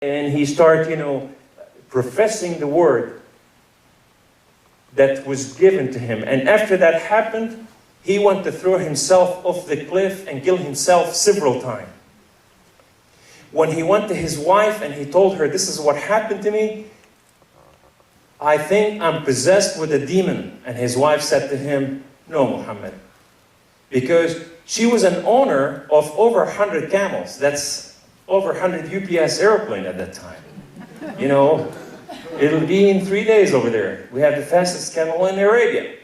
And he started, professing the word that was given to him. And after that happened, he wanted to throw himself off the cliff and kill himself several times. When he went to his wife and he told her, this is what happened to me, I think I'm possessed with a demon. And his wife said to him, no, Muhammad. Because she was an owner of over 100 camels. That's over 100 UPS airplane at that time. It'll be in 3 days over there. We have the fastest camel in Arabia.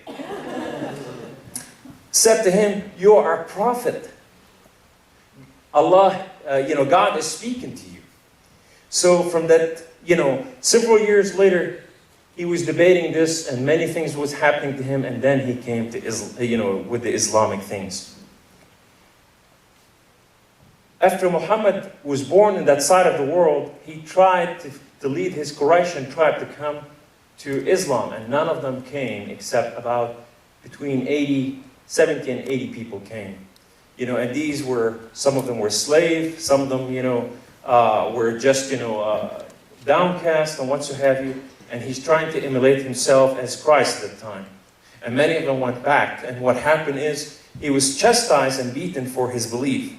Said to him, you are a prophet. Allah, God is speaking to you. So from that, several years later, he was debating this and many things was happening to him, and then he came to with the Islamic things. After Muhammad was born in that side of the world, he tried to lead his Quraysh tribe to come to Islam, and none of them came except about between 70 and 80 people came. And these were, some of them were slaves, some of them, were just, downcast and what so have you. And he's trying to emulate himself as Christ at the time. And many of them went back. And what happened is, he was chastised and beaten for his belief.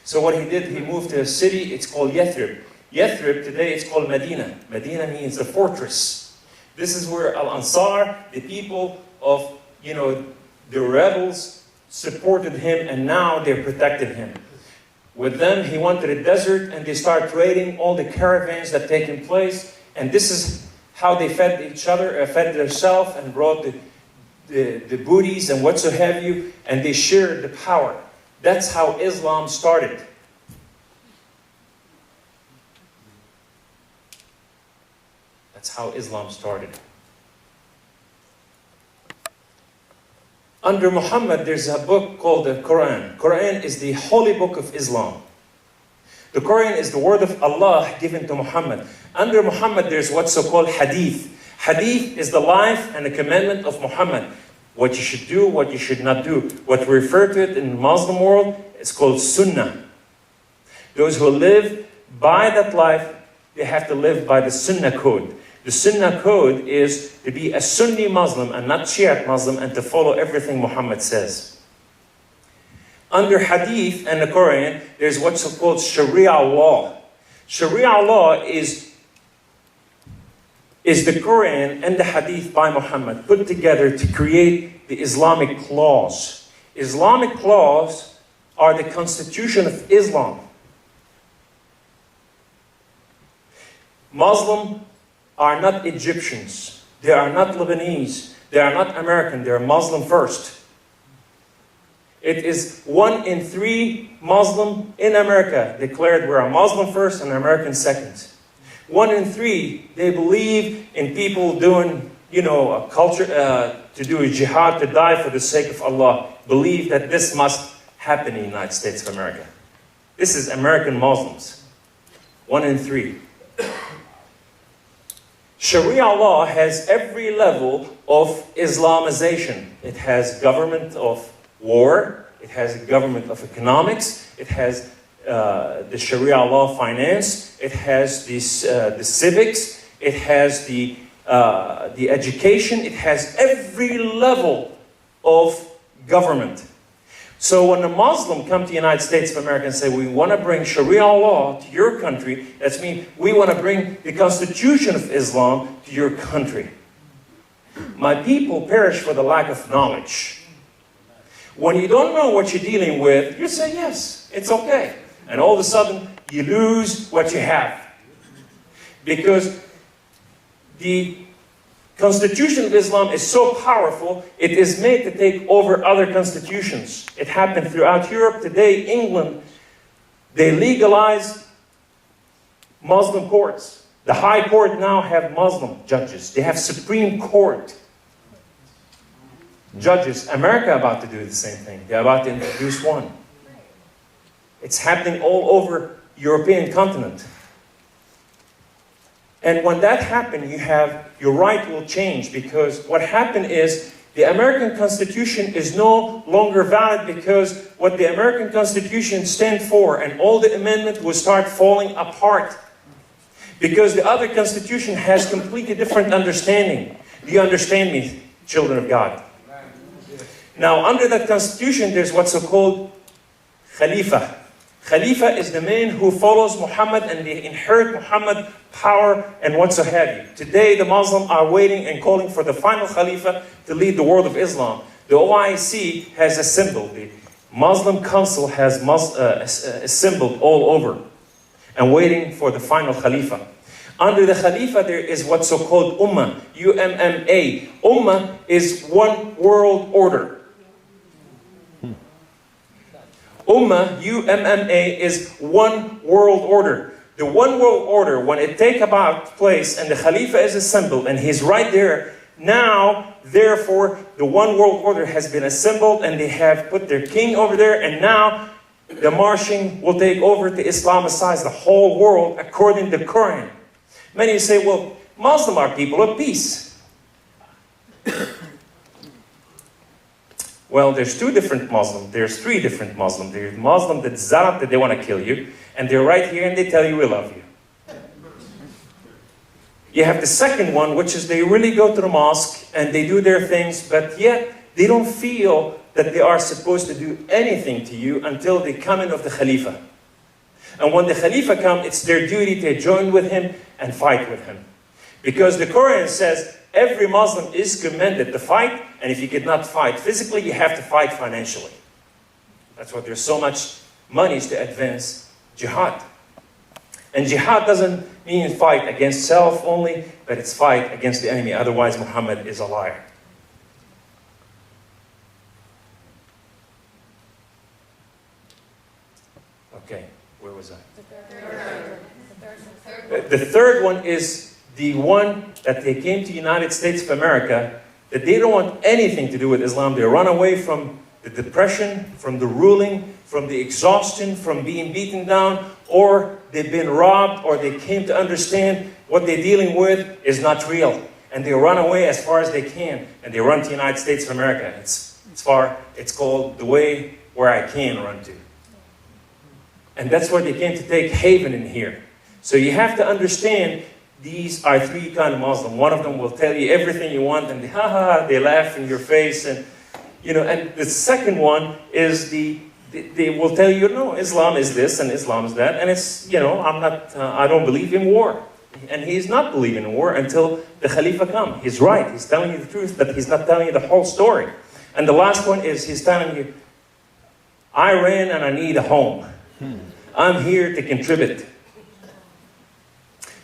So what he did, he moved to a city, it's called Yathrib. Yathrib, today it's called Medina. Medina means the fortress. This is where Al-Ansar, the people of, the rebels, supported him, and now they protected him. With them, he went to the desert, and they started raiding all the caravans that taken place. And this is how they fed each other, fed themselves, and brought the booties and what so have you, and they shared the power. That's how Islam started. That's how Islam started. Under Muhammad, there's a book called the Quran. Quran is the holy book of Islam. The Quran is the word of Allah given to Muhammad. Under Muhammad, there's what's so-called hadith. Hadith is the life and the commandment of Muhammad. What you should do, what you should not do. What we refer to it in the Muslim world, it's called sunnah. Those who live by that life, they have to live by the sunnah code. The Sunnah code is to be a Sunni Muslim and not Shiite Muslim, and to follow everything Muhammad says. Under Hadith and the Quran, there's what's called Sharia law. Sharia law is the Quran and the Hadith by Muhammad put together to create the Islamic laws. Islamic laws are the constitution of Islam. Muslim are not Egyptians. They are not Lebanese. They are not American. They are Muslim first. It is 1 in 3 Muslim in America declared we're a Muslim first and American second. 1 in 3, they believe in people doing, a culture, to do a jihad, to die for the sake of Allah. Believe that this must happen in the United States of America. This is American Muslims. 1 in 3. Sharia law has every level of Islamization. It has government of war, it has a government of economics, it has the Sharia law finance, it has the civics, it has the education, it has every level of government. So when a Muslim comes to the United States of America and say, we want to bring Sharia law to your country, that means we want to bring the Constitution of Islam to your country. My people perish for the lack of knowledge. When you don't know what you're dealing with, you say, yes, it's okay. And all of a sudden, you lose what you have. Because the Constitution of Islam is so powerful, it is made to take over other constitutions. It happened throughout Europe. Today, England, they legalized Muslim courts. The High Court now have Muslim judges. They have Supreme Court judges. America about to do the same thing. They're about to introduce one. It's happening all over European continent. And when that happens, your right will change, because what happened is the American Constitution is no longer valid, because what the American Constitution stands for and all the amendments will start falling apart. Because the other constitution has completely different understanding. Do you understand me, children of God? Now, under that constitution, there's what's so-called Khalifa. Khalifa is the man who follows Muhammad and they inherit Muhammad power and what so have you. Today, the Muslims are waiting and calling for the final Khalifa to lead the world of Islam. The OIC has assembled, the Muslim Council has assembled all over and waiting for the final Khalifa. Under the Khalifa, there is what's so-called Ummah, U-M-M-A. Ummah is one world order. Ummah, U-M-M-A, is one world order. The one world order, when it take about place and the Khalifa is assembled and he's right there, now, therefore, the one world order has been assembled and they have put their king over there, and now the marching will take over to Islamicize the whole world according to the Quran. Many say, well, Muslims are people of peace. Well, there's two different Muslims. There's three different Muslims. There's Muslim that's zarat, that they want to kill you, and they're right here and they tell you we love you. You have the second one, which is they really go to the mosque and they do their things, but yet they don't feel that they are supposed to do anything to you until the coming of the Khalifa. And when the Khalifa comes, it's their duty to join with him and fight with him. Because the Quran says every Muslim is commanded to fight, and if you cannot fight physically, you have to fight financially. That's why there's so much money to advance jihad. And jihad doesn't mean fight against self only, but it's fight against the enemy. Otherwise, Muhammad is a liar. Okay, where was I? The third one is the one that they came to the United States of America, that they don't want anything to do with Islam. They run away from the depression, from the ruling, from the exhaustion, from being beaten down, or they've been robbed, or they came to understand what they're dealing with is not real. And they run away as far as they can, and they run to the United States of America. It's called the way where I can run to. And that's where they came to take haven in here. So you have to understand, these are three kind of Muslims. One of them will tell you everything you want, and they laugh in your face, and and the second one is they will tell you, no, Islam is this and Islam is that, and it's, I don't believe in war. And he's not believing in war until the Khalifa comes. He's right, he's telling you the truth, but he's not telling you the whole story. And the last one is he's telling you, I ran and I need a home. I'm here to contribute.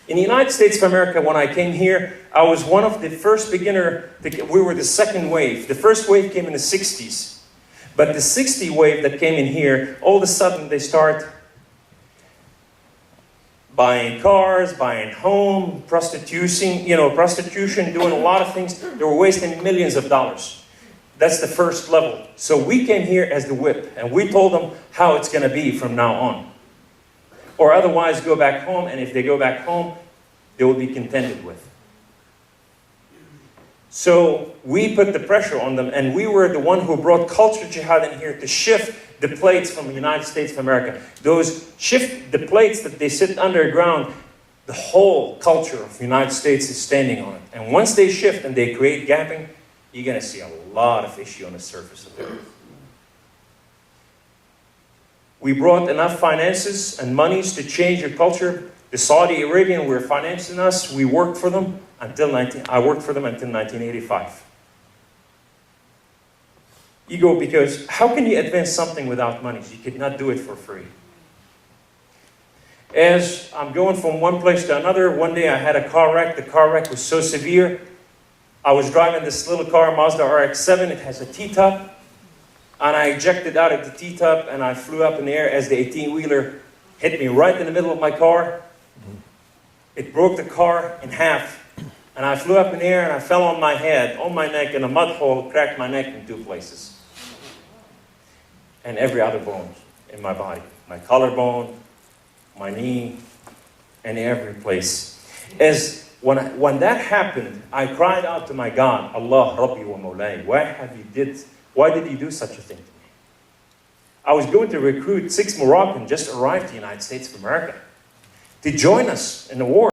In the United States of America, when I came here, I was one of the first beginner. We were the second wave. The first wave came in the 60s. But the 60 wave that came in here, all of a sudden they start buying cars, buying home, prostitution, doing a lot of things. They were wasting millions of dollars. That's the first level. So we came here as the whip, and we told them how it's going to be from now on. Or otherwise go back home, and if they go back home, they will be contended with. So we put the pressure on them, and we were the one who brought culture jihad in here to shift the plates from the United States of America. Shift the plates that they sit underground, the whole culture of the United States is standing on it. And once they shift and they create gapping, you're going to see a lot of issue on the surface of the earth. We brought enough finances and monies to change your culture. The Saudi Arabian were financing us. We worked for them I worked for them until 1985. Because how can you advance something without money? You could not do it for free. As I'm going from one place to another, one day I had a car wreck. The car wreck was so severe. I was driving this little car, Mazda RX-7. It has a T-top. And I ejected out of the T-top and I flew up in the air as the 18-wheeler hit me right in the middle of my car. It broke the car in half. And I flew up in the air and I fell on my head, on my neck, in a mud hole, cracked my neck in 2 places. And every other bone in my body. My collarbone, my knee, and every place. When that happened, I cried out to my God, Allah, Rabbi wa Mawlai, why did you do such a thing to me? I was going to recruit 6 Moroccans just arrived to the United States of America to join us in the war.